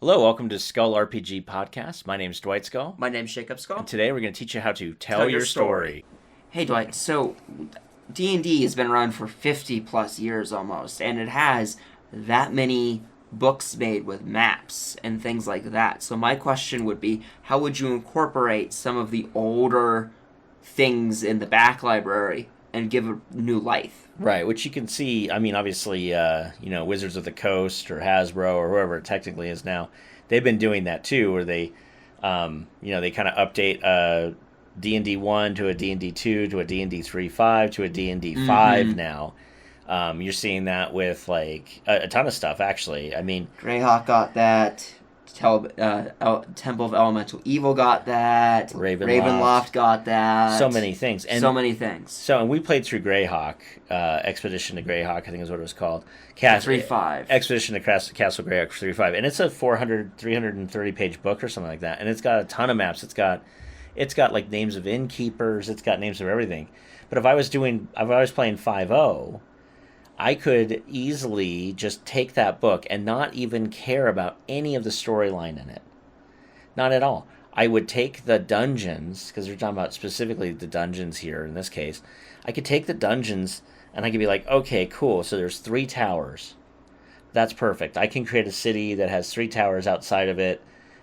Hello, welcome to Skull RPG Podcast. My name's Dwight Skull. My name's Jacob Skull. And today we're going to teach you how to tell your story. Hey Dwight, so D&D has been around for 50 plus years almost, and it has that many books made with maps and things like that. So my question would be, how would you incorporate some of the older things in the back library and give it new life? Right, which you can see, I mean, obviously, Wizards of the Coast or Hasbro or whoever it technically is now, they've been doing that too, where they kind of update D&D 1 to a D&D 2 to a D&D 3.5 to a D&D 5 now. You're seeing that with, like, a ton of stuff, actually. I mean... Greyhawk got that. Temple of Elemental Evil got that. Ravenloft got that. So many things. And we played through Greyhawk, Expedition to Greyhawk, I think is what it was called. 3.5. Expedition to Castle Greyhawk 3.5. And it's a 330-page book or something like that. And it's got a ton of maps. It's got like names of innkeepers. It's got names of everything. But if I was playing 5.0, I could easily just take that book and not even care about any of the storyline in it. Not at all. I would take the dungeons, because we're talking about specifically the dungeons here in this case. I could take the dungeons and I could be like, okay, cool, so there's 3 towers. That's perfect. I can create a city that has 3 towers outside of it,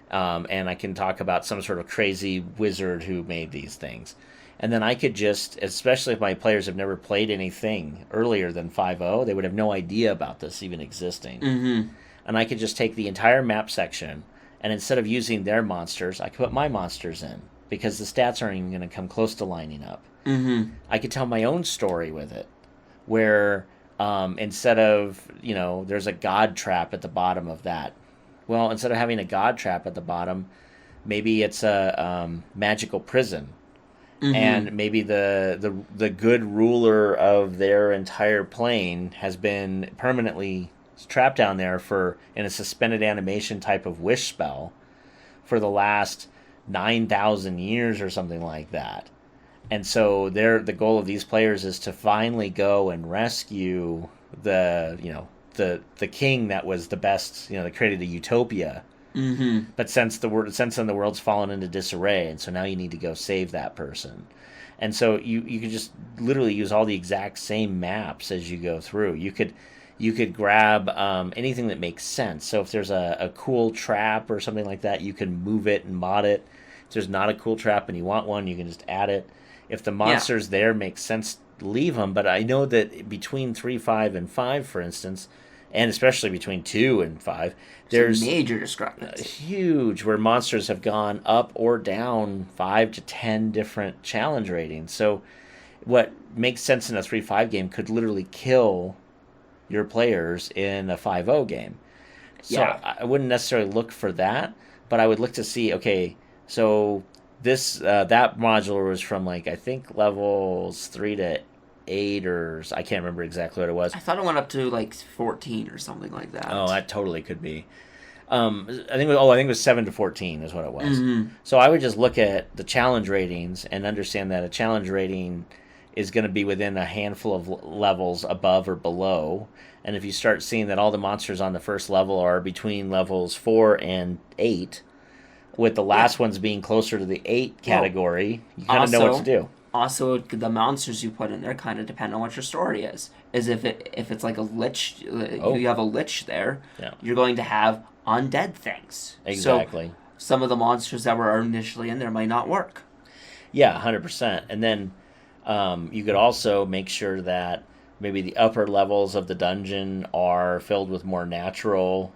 and I can talk about some sort of crazy wizard who made these things. And then I could just, especially if my players have never played anything earlier than 5.0, they would have no idea about this even existing. Mm-hmm. And I could just take the entire map section, and instead of using their monsters, I could put my monsters in, because the stats aren't even going to come close to lining up. Mm-hmm. I could tell my own story with it, where instead of, there's a god trap at the bottom of that. Well, instead of having a god trap at the bottom, maybe it's a magical prison. Mm-hmm. And maybe the good ruler of their entire plane has been permanently trapped down there in a suspended animation type of wish spell for the last 9,000 years or something like that. And so the goal of these players is to finally go and rescue the king that was the best, that created a utopia. Mm-hmm. But since then the world's fallen into disarray, and so now you need to go save that person. And so you could just literally use all the exact same maps as you go through. You could grab anything that makes sense. So if there's a cool trap or something like that, you can move it and mod it. If there's not a cool trap and you want one, you can just add it. If the monsters there make sense, leave them. But I know that between 3.5 and 5, for instance, and especially between 2 and 5, there's major discrepancy. Huge, where monsters have gone up or down 5 to 10 different challenge ratings. So what makes sense in a 3.5 game could literally kill your players in a 5.0 game. So yeah. I wouldn't necessarily look for that, but I would look to see, okay, so this that modular was from, like, I think levels 3 to 8, or I can't remember exactly what it was. I thought it went up to like 14 or something like that. Oh, that totally could be. I think it was 7 to 14 is what it was. Mm-hmm. So I would just look at the challenge ratings and understand that a challenge rating is going to be within a handful of levels above or below. And if you start seeing that all the monsters on the first level are between levels 4 and 8, with the last ones being closer to the 8 category, you kind of know what to do. Also, the monsters you put in there kind of depend on what your story is. If it's like a lich, you have a lich there, you're going to have undead things. Exactly. So some of the monsters that were initially in there might not work. Yeah, 100%. And then you could also make sure that maybe the upper levels of the dungeon are filled with more natural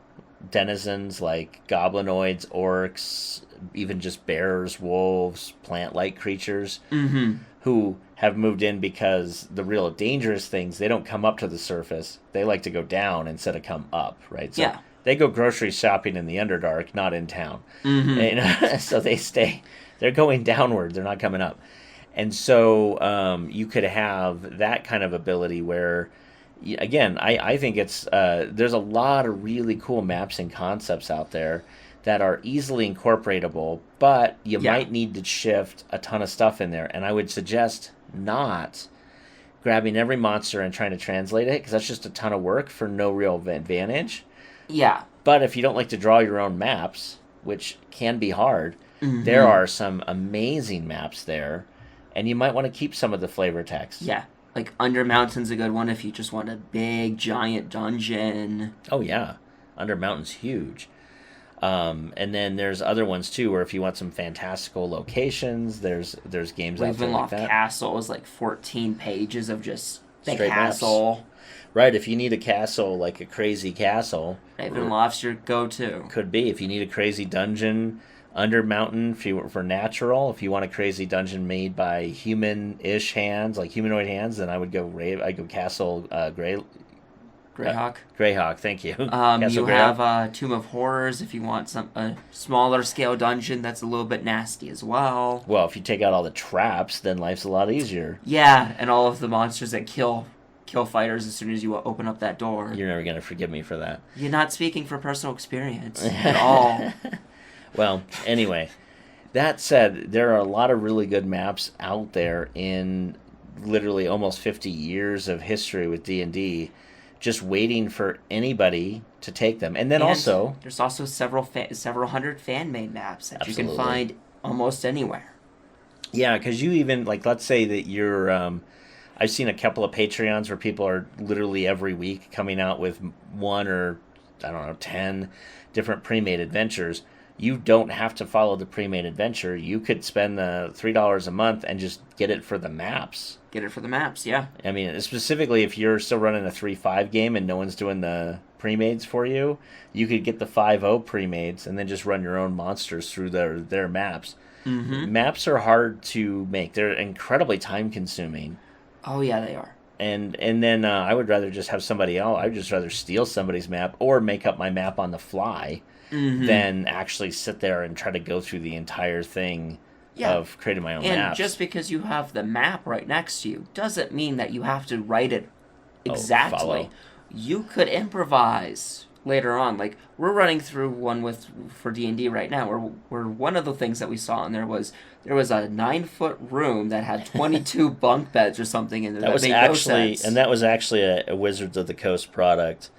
denizens like goblinoids, orcs, even just bears, wolves, plant-like creatures, who have moved in because the real dangerous things, they don't come up to the surface. They like to go down instead of come up, right? So they go grocery shopping in the Underdark, not in town. And, so they're going downward. They're not coming up. And so you could have that kind of ability where, again, I think it's there's a lot of really cool maps and concepts out there that are easily incorporatable, but you might need to shift a ton of stuff in there. And I would suggest not grabbing every monster and trying to translate it, because that's just a ton of work for no real advantage. Yeah. But if you don't like to draw your own maps, which can be hard, there Mm-hmm. are some amazing maps there, and you might want to keep some of the flavor text. Yeah, like Under Mountain's a good one if you just want a big giant dungeon. Oh yeah, Under Mountain's huge. And then there's other ones too, where if you want some fantastical locations, there's games out there like Ravenloft that. Castle is like 14 pages of just the Straight maps. castle. Right, if you need a castle, like a crazy castle, Ravenloft's your go-to. could be. If you need a crazy dungeon, Under Mountain for natural. If you want a crazy dungeon made by human-ish hands, like humanoid hands, then I would go I'd go Castle Greyhawk. Greyhawk. Thank you. You have Tomb of Horrors if you want a smaller scale dungeon that's a little bit nasty as well. Well, if you take out all the traps, then life's a lot easier. Yeah, and all of the monsters that kill fighters as soon as you open up that door. You're never gonna forgive me for that. You're not speaking from personal experience at all. Well, anyway, that said, there are a lot of really good maps out there in literally almost 50 years of history with D&D, just waiting for anybody to take them. And then And also, there's also several hundred fan-made maps that you Absolutely. can find almost anywhere. yeah, because you even, like, let's say that you're, I've seen a couple of Patreons where people are literally every week coming out with one or, I don't know, 10 different pre-made adventures. You don't have to follow the pre-made adventure. You could spend the $3 a month and just get it for the maps. Get it for the maps, yeah. I mean, specifically if you're still running a 3.5 game and no one's doing the pre-mades for you, you could get the 5.0 pre-mades and then just run your own monsters through their maps. Mm-hmm. Maps are hard to make. They're incredibly time-consuming. Oh, yeah, they are. And then I would rather just have somebody else. I would just rather steal somebody's map or make up my map on the fly than actually sit there and try to go through the entire thing of creating my own And maps. just because you have the map right next to you doesn't mean that you have to write it exactly. follow. You could improvise later on. Like we're running through one for D&D right now, where one of the things that we saw in there was a 9-foot room that had 22 bunk beds or something in there. That was made no actually, sense. and that was actually a Wizards of the Coast product.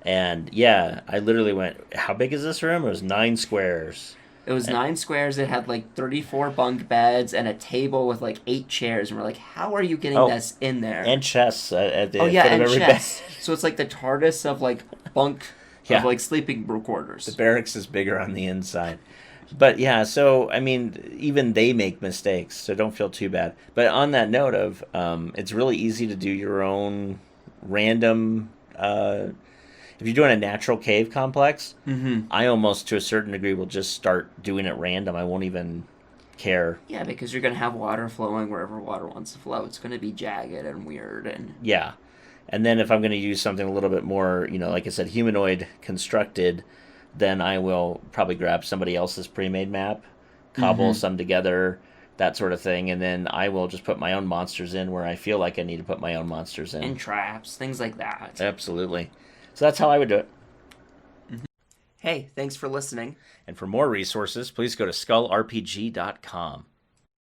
And yeah, I literally went, "How big is this room?" It was 9 squares. It was 9 squares. It had like 34 bunk beds and a table with like 8 chairs. And we're like, how are you getting this in there? And chests at the Oh yeah, foot of and every chests. So it's like the TARDIS of like bunk Yeah. of like sleeping quarters. The barracks is bigger on the inside. But yeah, so I mean, even they make mistakes, so don't feel too bad. But on that note of, it's really easy to do your own random. If you're doing a natural cave complex, I almost to a certain degree will just start doing it random. I won't even care. Yeah, because you're gonna have water flowing wherever water wants to flow. It's gonna be jagged and weird and Yeah. And then if I'm going to use something a little bit more, like I said, humanoid constructed, then I will probably grab somebody else's pre-made map, cobble some together, that sort of thing, and then I will just put my own monsters in where I feel like I need to put my own monsters in. and traps, things like that. Absolutely. So that's how I would do it. Hey, thanks for listening. And for more resources, please go to skullrpg.com.